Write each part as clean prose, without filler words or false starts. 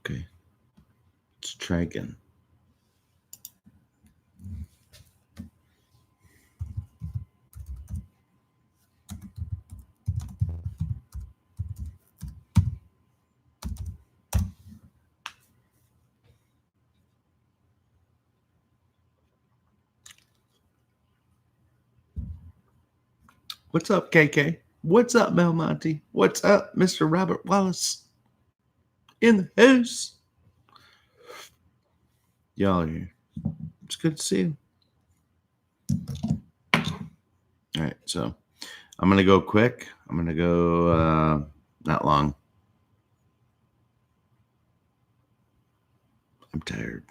Okay. Let's try again. What's up, KK? What's up, Belmonte? What's up, Mr. Robert Wallace? In the house. Y'all are here. It's good to see you. All right, so I'm going to go quick. I'm going to go not long. I'm tired.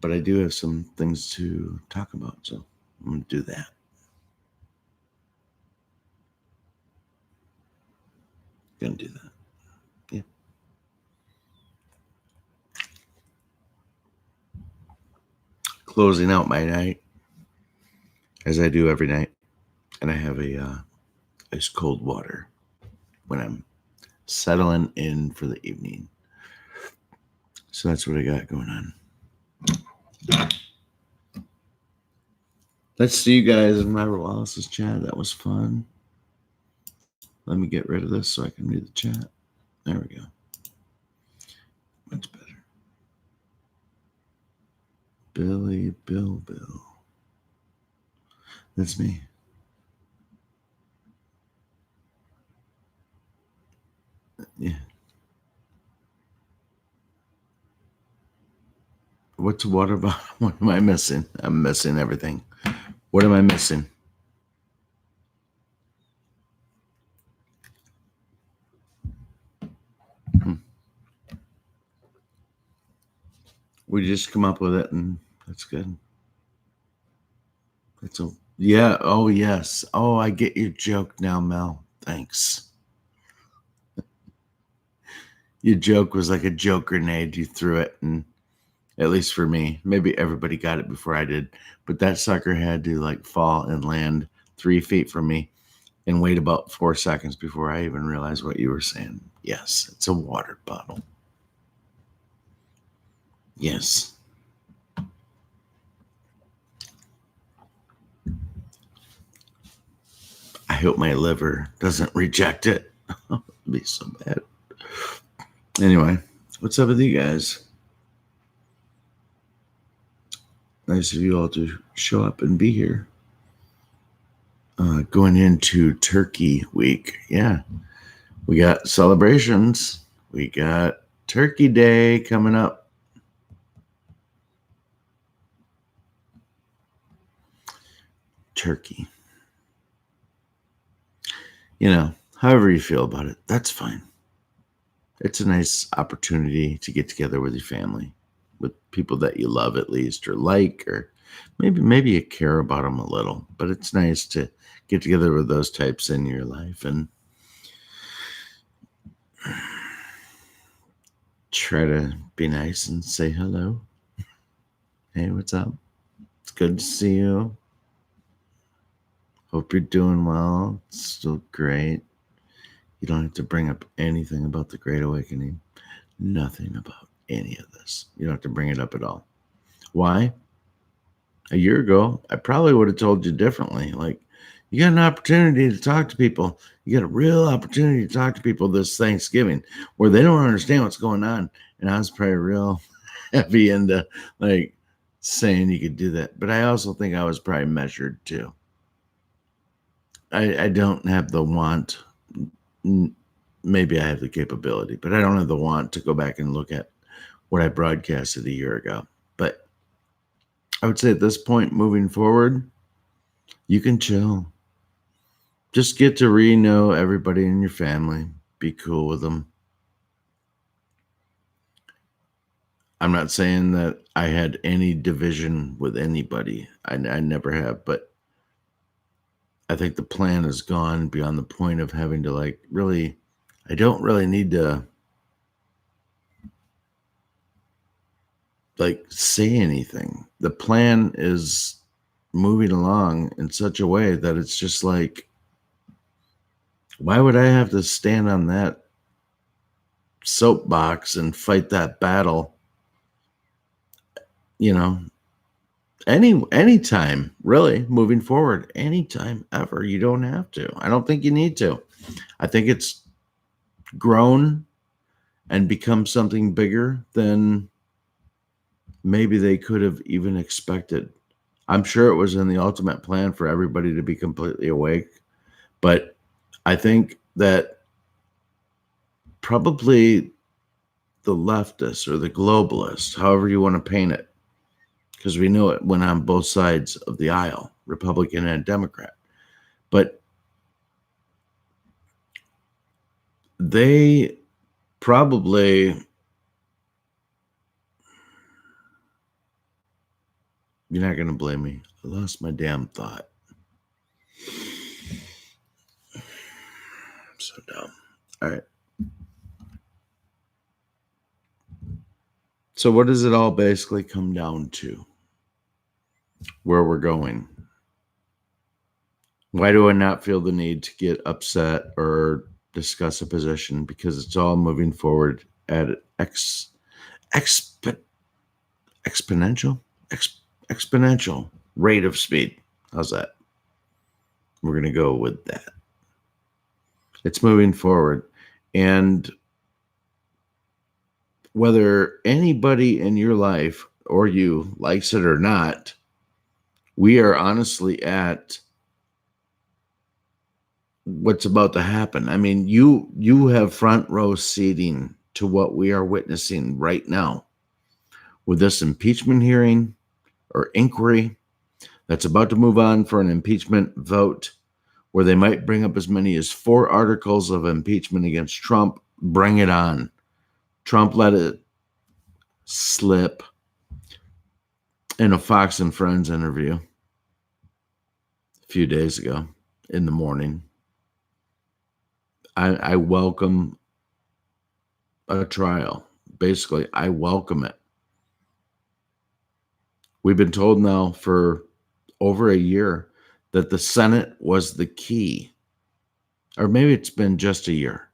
But I do have some things to talk about, so I'm going to do that. Going to do that. Yeah. Closing out my night, as I do every night. And I have a ice cold water when I'm settling in for the evening. So that's what I got going on. Let's see you guys in Robert Wallace's chat. That was fun. Let me get rid of this so I can read the chat. There we go. Much better. Billy Bill. That's me. Yeah. What's a water bottle? What am I missing? I'm missing everything. What am I missing? We just come up with it, and that's good. That's a yeah. Oh yes. Oh, I get your joke now, Mel. Thanks. Your joke was like a joke grenade. You threw it, and at least for me, maybe everybody got it before I did. But that sucker had to like fall and land 3 feet from me, and wait about 4 seconds before I even realized what you were saying. Yes, it's a water bottle. Yes. I hope my liver doesn't reject it. It'd be so bad. Anyway, what's up with you guys? Nice of you all to show up and be here. Going into Turkey week. Yeah. We got celebrations. We got Turkey Day coming up. Turkey. You know, however you feel about it, that's fine. It's a nice opportunity to get together with your family, with people that you love at least, or like, or maybe you care about them a little. But it's nice to get together with those types in your life and try to be nice and say hello. Hey, what's up? It's good to see you. Hope you're doing well. It's still great. You don't have to bring up anything about the Great Awakening. Nothing about any of this. You don't have to bring it up at all. Why? A year ago, I probably would have told you differently. Like, you got an opportunity to talk to people. You got a real opportunity to talk to people this Thanksgiving where they don't understand what's going on. And I was probably real heavy into like saying you could do that. But I also think I was probably measured too. I don't have the want. Maybe I have the capability, but I don't have the want to go back and look at what I broadcasted a year ago. But I would say at this point, moving forward, you can chill. Just get to know everybody in your family. Be cool with them. I'm not saying that I had any division with anybody. I never have, but I think the plan has gone beyond the point of having to like really, I don't really need to like say anything. The plan is moving along in such a way that it's just like, why would I have to stand on that soapbox and fight that battle, you know, anytime, really, moving forward, anytime ever. You don't have to. I don't think you need to. I think it's grown and become something bigger than maybe they could have even expected. I'm sure it was in the ultimate plan for everybody to be completely awake, but I think that probably the leftists or the globalists, however you want to paint it, because we know it went on both sides of the aisle, Republican and Democrat, but they probably, you're not going to blame me. I lost my damn thought. I'm so dumb. All right. So what does it all basically come down to? Where we're going? Why do I not feel the need to get upset or discuss a position? Because it's all moving forward at exponential rate of speed. How's that? We're going to go with that. It's moving forward. And whether anybody in your life or you likes it or not, we are honestly at what's about to happen. I mean, you have front row seating to what we are witnessing right now with this impeachment hearing or inquiry that's about to move on for an impeachment vote where they might bring up as many as 4 articles of impeachment against Trump. Bring it on. Trump let it slip in a Fox and Friends interview a few days ago in the morning. I welcome a trial. Basically, I welcome it. We've been told now for over a year that the Senate was the key. Or maybe it's been just a year.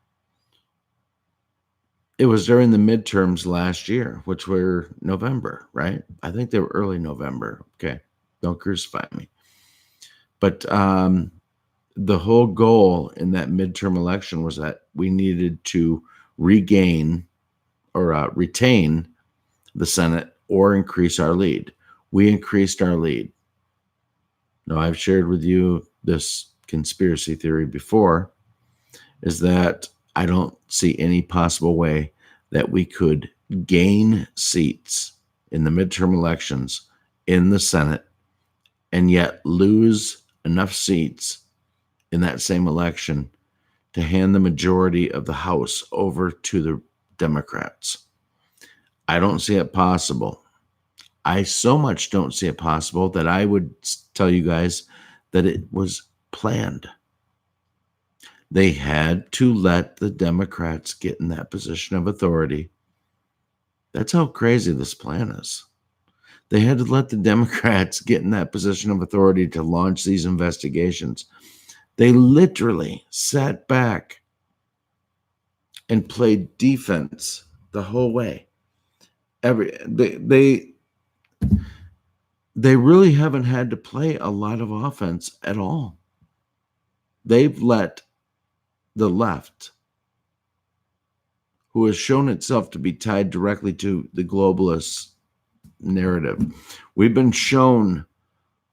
It was during the midterms last year, which were November, right? I think they were early November. Okay, don't crucify me. But the whole goal in that midterm election was that we needed to regain or retain the Senate or increase our lead. We increased our lead. Now, I've shared with you this conspiracy theory before, is that I don't see any possible way that we could gain seats in the midterm elections in the Senate and yet lose enough seats in that same election to hand the majority of the House over to the Democrats. I don't see it possible. I so much don't see it possible that I would tell you guys that it was planned. They had to let the Democrats get in that position of authority. That's how crazy this plan is. They had to let the Democrats get in that position of authority to launch these investigations. They literally sat back and played defense the whole way. They really haven't had to play a lot of offense at all. They've let the left, who has shown itself to be tied directly to the globalist narrative. We've been shown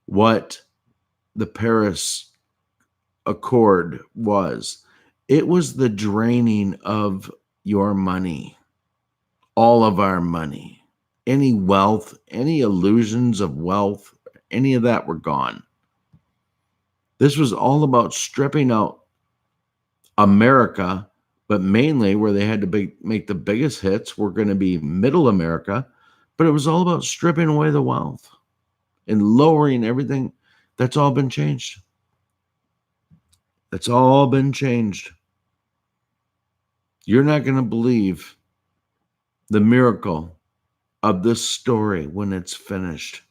what the Paris Accord was. It was the draining of your money, all of our money, any wealth, any illusions of wealth, any of that were gone. This was all about stripping out America, but mainly where they had to make the biggest hits were going to be middle America, but it was all about stripping away the wealth and lowering everything. That's all been changed. That's all been changed. You're not going to believe the miracle of this story when it's finished.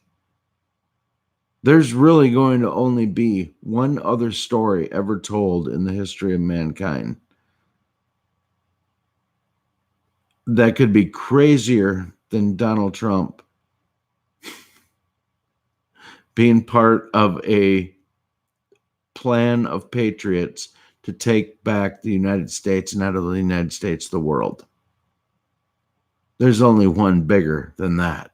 There's really going to only be one other story ever told in the history of mankind. that could be crazier than Donald Trump being part of a plan of patriots to take back the United States, and out of the United States, the world. There's only one bigger than that.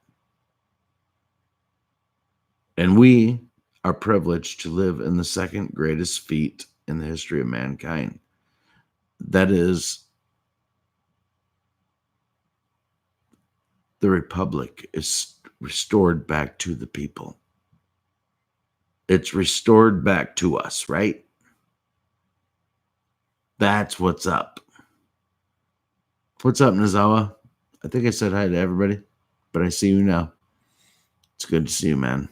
And we are privileged to live in the second greatest feat in the history of mankind. That is, the republic is restored back to the people. It's restored back to us, right? That's what's up. What's up, Nozawa? I think I said hi to everybody, but I see you now. It's good to see you, man.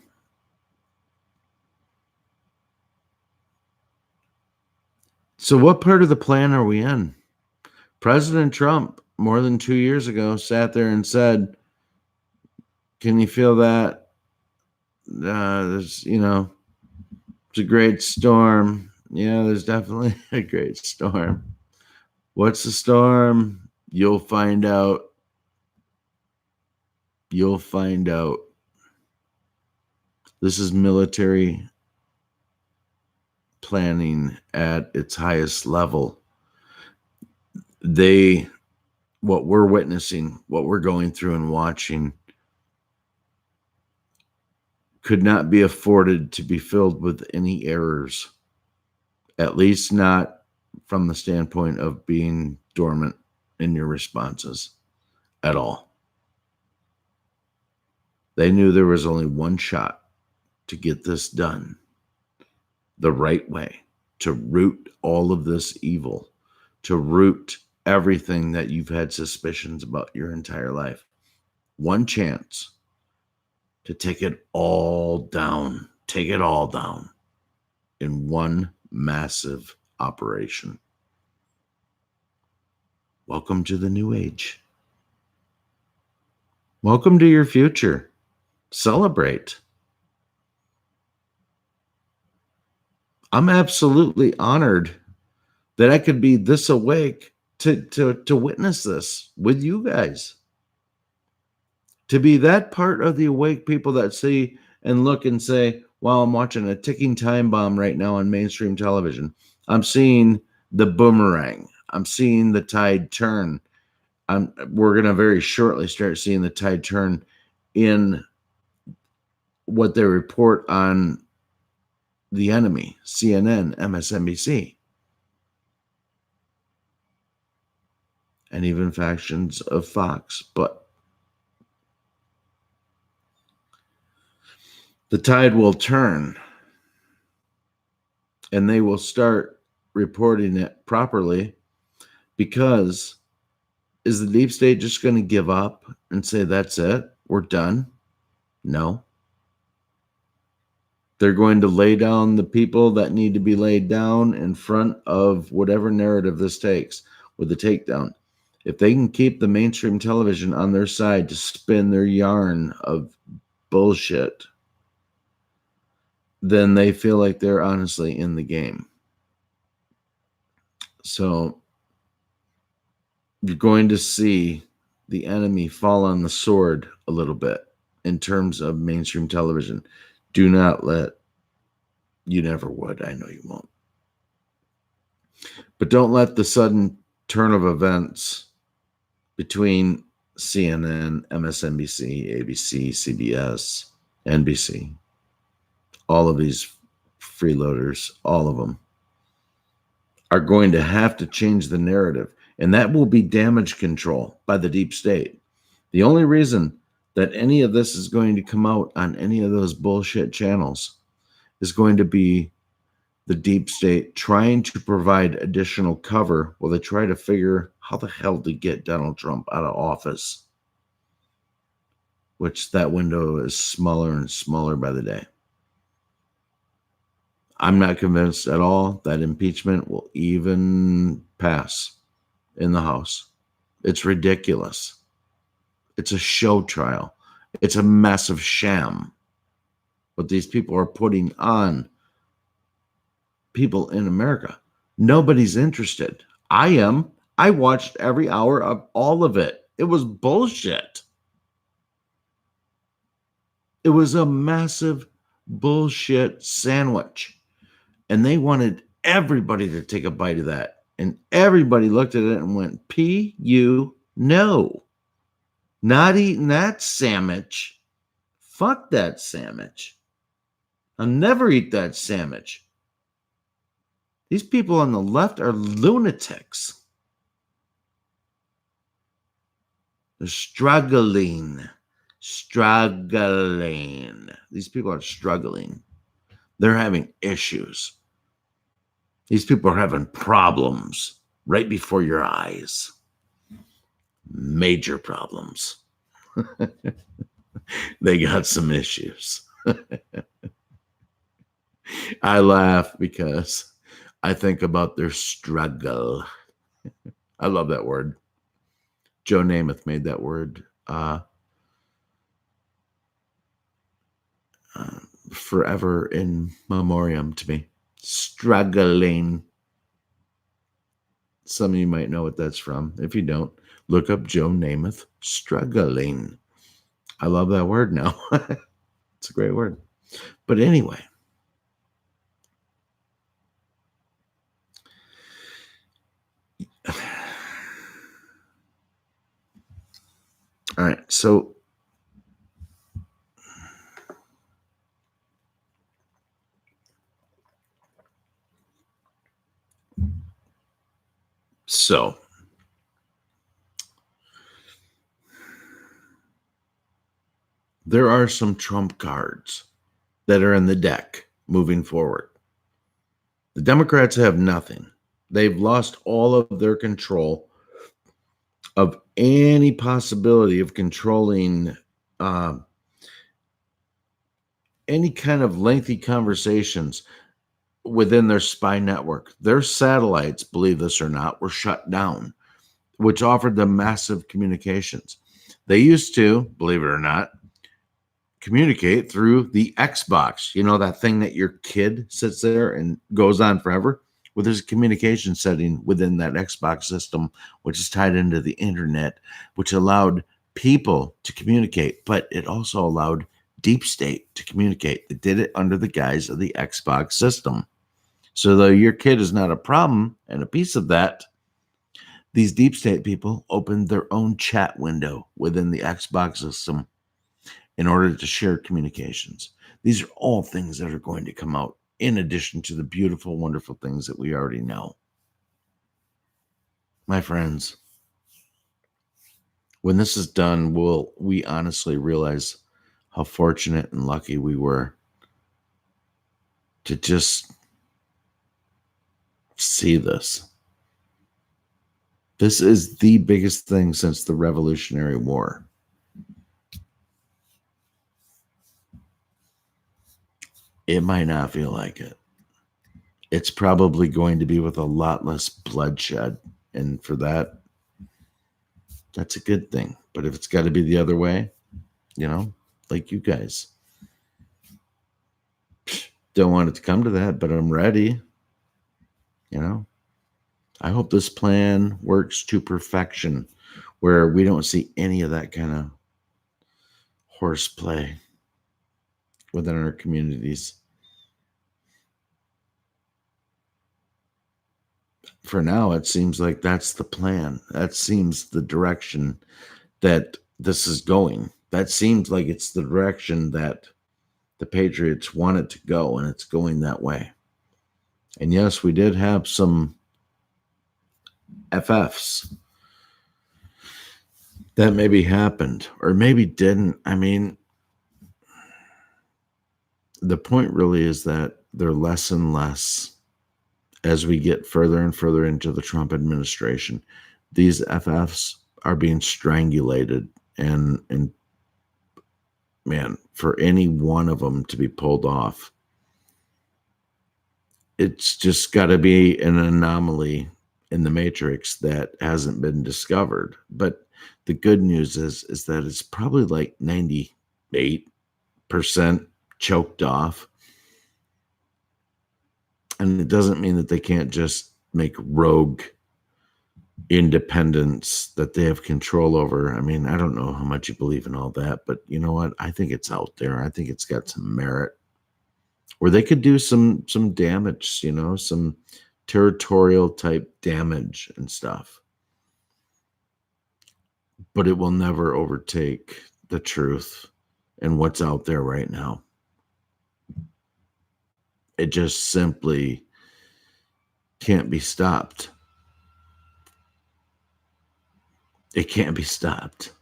So what part of the plan are we in? President Trump, more than 2 years ago, sat there and said, can you feel that? There's, it's a great storm. Yeah, there's definitely a great storm. What's the storm? You'll find out. You'll find out. This is military planning at its highest level. What we're witnessing, what we're going through and watching, could not be afforded to be filled with any errors, at least not from the standpoint of being dormant in your responses at all. They knew there was only one shot to get this done the right way, to root all of this evil, to root everything that you've had suspicions about your entire life. One chance to take it all down in one massive operation. Welcome to the new age. Welcome to your future. Celebrate. I'm absolutely honored that I could be this awake to witness this with you guys. To be that part of the awake people that see and look and say, wow, I'm watching a ticking time bomb right now on mainstream television. I'm seeing the boomerang. I'm seeing the tide turn. We're going to very shortly start seeing the tide turn in what they report on the enemy, CNN, MSNBC, and even factions of Fox. But the tide will turn, and they will start reporting it properly, because is the deep state just going to give up and say, that's it, we're done? No. They're going to lay down the people that need to be laid down in front of whatever narrative this takes with the takedown. If they can keep the mainstream television on their side to spin their yarn of bullshit, then they feel like they're honestly in the game. So you're going to see the enemy fall on the sword a little bit in terms of mainstream television. Do not let, you never would, I know you won't. But don't let the sudden turn of events between CNN, MSNBC, ABC, CBS, NBC, all of these freeloaders, all of them, are going to have to change the narrative. And that will be damage control by the deep state. The only reason that any of this is going to come out on any of those bullshit channels is going to be the deep state trying to provide additional cover while they try to figure how the hell to get Donald Trump out of office, which that window is smaller and smaller by the day. I'm not convinced at all that impeachment will even pass in the House. It's ridiculous. It's a show trial. It's a massive sham. What these people are putting on people in America. Nobody's interested. I am. I watched every hour of all of it. It was bullshit. It was a massive bullshit sandwich. And they wanted everybody to take a bite of that. And everybody looked at it and went, P.U. no. Not eating that sandwich. Fuck that sandwich. I'll never eat that sandwich. These people on the left are lunatics. They're struggling. These people are struggling. They're having issues. These people are having problems right before your eyes. Major problems. They got some issues. I laugh because I think about their struggle. I love that word. Joe Namath made that word forever in memoriam to me. Struggling. Some of you might know what that's from. If you don't, look up Joe Namath. Struggling. I love that word now. It's a great word. But anyway. All right. So there are some trump cards that are in the deck moving forward. The Democrats have nothing. They've lost all of their control of any possibility of controlling any kind of lengthy conversations within their spy network. Their satellites, believe this or not, were shut down, which offered them massive communications. They used to, believe it or not, communicate through the Xbox. You know, that thing that your kid sits there and goes on forever? Well, there's a communication setting within that Xbox system, which is tied into the internet, which allowed people to communicate, but it also allowed deep state to communicate. It did it under the guise of the Xbox system. So though your kid is not a problem and a piece of that, these deep state people opened their own chat window within the Xbox system in order to share communications. These are all things that are going to come out in addition to the beautiful, wonderful things that we already know. My friends, when this is done, will we honestly realize how fortunate and lucky we were to just see this. This is the biggest thing since the Revolutionary War. It might not feel like it. It's probably going to be with a lot less bloodshed. And for that, that's a good thing. But if it's got to be the other way, you know, like you guys, don't want it to come to that, but I'm ready. You know, I hope this plan works to perfection where we don't see any of that kind of horseplay within our communities. For now, it seems like that's the plan. That seems the direction that this is going. That seems like it's the direction that the Patriots want it to go, and it's going that way. And yes, we did have some FFs that maybe happened or maybe didn't. I mean, the point really is that they're less and less as we get further and further into the Trump administration. These FFs are being strangulated, and man, for any one of them to be pulled off, it's just got to be an anomaly in the matrix that hasn't been discovered. But the good news is that it's probably like 98% choked off. And it doesn't mean that they can't just make rogue independence that they have control over. I mean, I don't know how much you believe in all that, but you know what? I think it's out there. I think it's got some merit where they could do some damage, some territorial type damage and stuff. But it will never overtake the truth and what's out there right now. It just simply can't be stopped. It can't be stopped.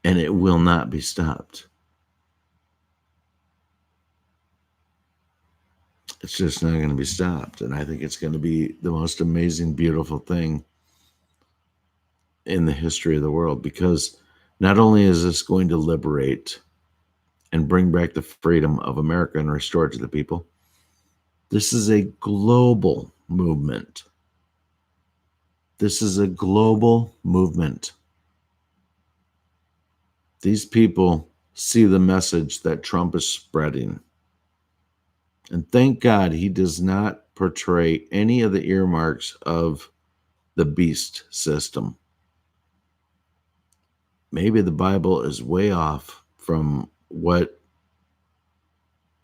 And it will not be stopped. It's just not going to be stopped. And I think it's going to be the most amazing, beautiful thing in the history of the world, because not only is this going to liberate and bring back the freedom of America and restore it to the people, this is a global movement. This is a global movement. These people see the message that Trump is spreading. And thank God he does not portray any of the earmarks of the beast system. Maybe the Bible is way off from what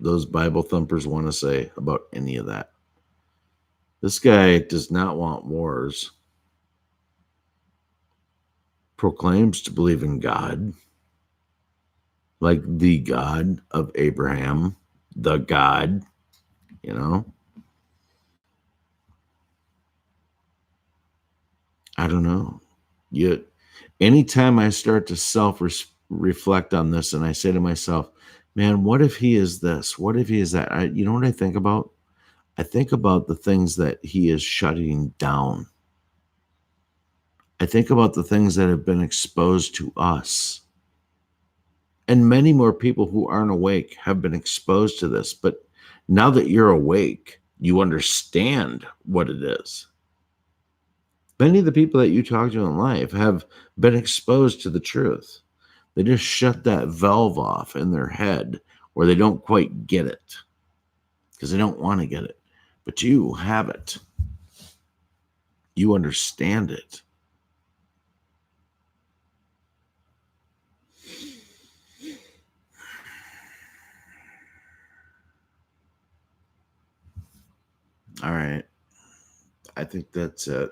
those Bible thumpers want to say about any of that. This guy does not want wars, proclaims to believe in God, like the God of Abraham, the God, I don't know. Yet, anytime I start to reflect on this and I say to myself, man, what if he is this? What if he is that? You know what I think about? I think about the things that he is shutting down. I think about the things that have been exposed to us. And many more people who aren't awake have been exposed to this. But now that you're awake, you understand what it is. Many of the people that you talk to in life have been exposed to the truth. They just shut that valve off in their head where they don't quite get it because they don't want to get it. But you have it. You understand it. All right. I think that's it.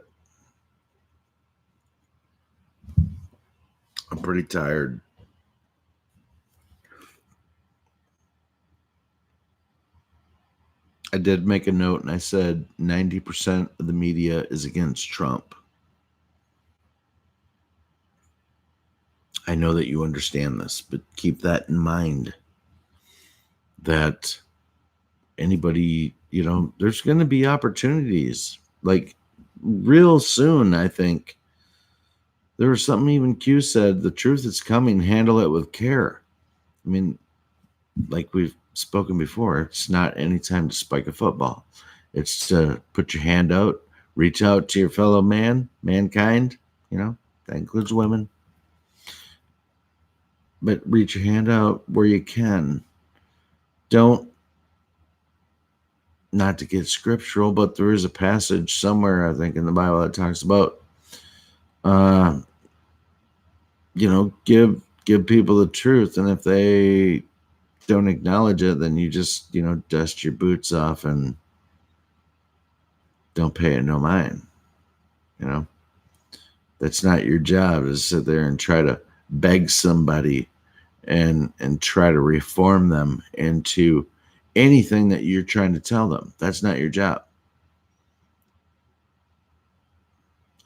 I'm pretty tired. I did make a note and I said 90% of the media is against Trump. I know that you understand this, but keep that in mind that anybody, there's going to be opportunities like real soon. I think there was something even Q said, the truth is coming, handle it with care. I mean, like we've spoken before, it's not any time to spike a football. It's to put your hand out, reach out to your fellow mankind, that includes women. But reach your hand out where you can. Don't, not to get scriptural, but there is a passage somewhere, I think, in the Bible that talks about, give people the truth. And if they don't acknowledge it, then you just, dust your boots off and don't pay it no mind. That's not your job, to sit there and try to beg somebody and try to reform them into anything that you're trying to tell them. That's not your job.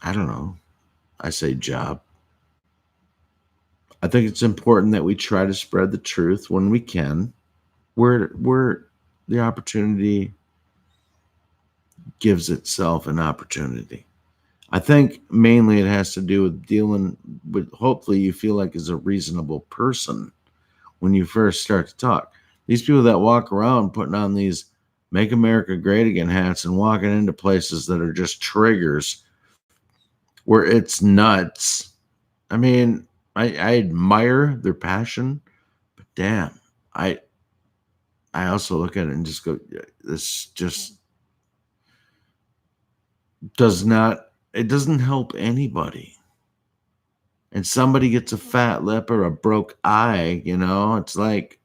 I don't know. I say job. I think it's important that we try to spread the truth when we can, where the opportunity gives itself an opportunity. I think mainly it has to do with dealing with, hopefully you feel like is a reasonable person when you first start to talk. These people that walk around putting on these Make America Great Again hats and walking into places that are just triggers where it's nuts. I mean, I admire their passion, but damn, I also look at it and just go, this just does not it doesn't help anybody. And somebody gets a fat lip or a broke eye, it's like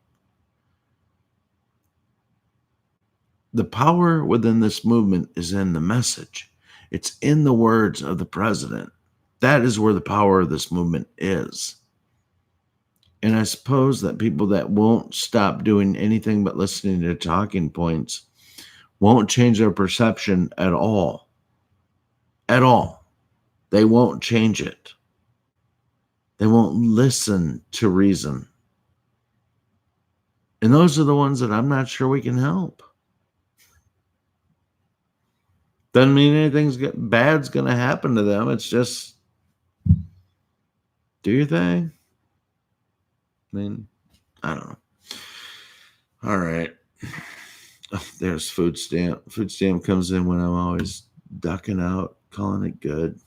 the power within this movement is in the message. It's in the words of the president. That is where the power of this movement is. And I suppose that people that won't stop doing anything but listening to talking points won't change their perception at all. At all. They won't change it. They won't listen to reason. And those are the ones that I'm not sure we can help. Doesn't mean anything's bad's going to happen to them. It's just do your thing. I mean, I don't know. All right. Oh, there's food stamp. Food stamp comes in when I'm always ducking out, calling it good.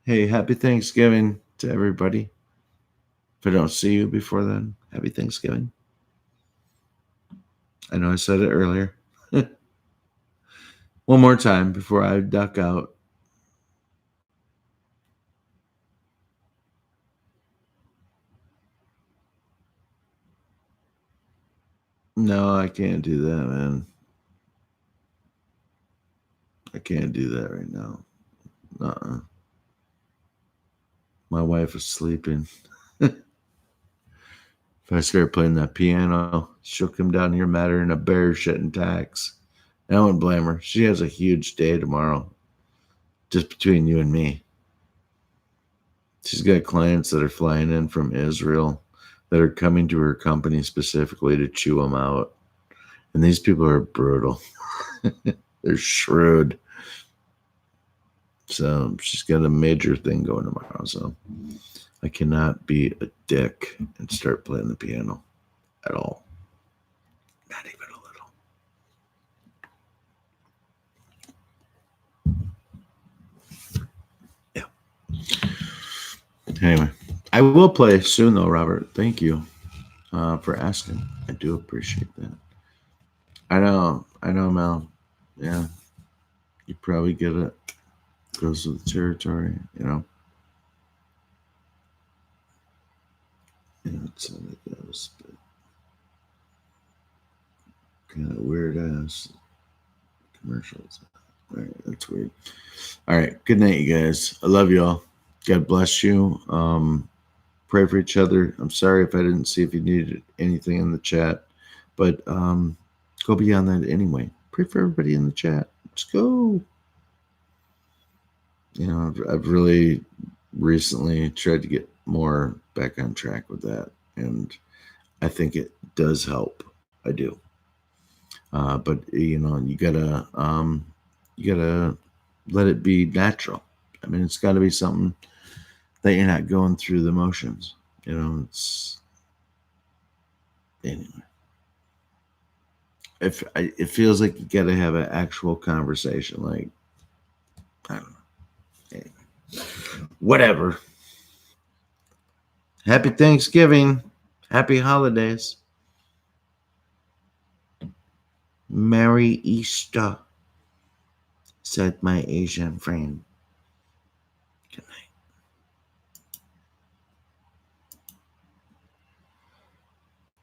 Hey, happy Thanksgiving to everybody. If I don't see you before then, happy Thanksgiving. I know I said it earlier. One more time before I duck out. No, I can't do that, man. I can't do that right now. My wife is sleeping. If I start playing that piano, she'll come down here mad her in a bear shit and tax. I wouldn't blame her. She has a huge day tomorrow, just between you and me. She's got clients that are flying in from Israel that are coming to her company specifically to chew them out. And these people are brutal. They're shrewd. So she's got a major thing going tomorrow. So I cannot be a dick and start playing the piano at all. Not even a little. Yeah. Anyway, I will play soon though, Robert. Thank you for asking. I do appreciate that. I know, Mel. Yeah. You probably get it. Goes with the territory, Yeah, that's how it goes. But kind of weird ass commercials. All right, that's weird. All right, good night, you guys. I love you all. God bless you. Pray for each other. I'm sorry if I didn't see if you needed anything in the chat, but go beyond that anyway. Pray for everybody in the chat. Let's go. I've really recently tried to get more back on track with that, and I think it does help. I do. But you gotta let it be natural. I mean, it's got to be something that you're not going through the motions. It's anyway. It feels like you got to have an actual conversation. Like, I don't know. Anyway. Whatever. Happy Thanksgiving. Happy holidays. Merry Easter, said my Asian friend. Good night.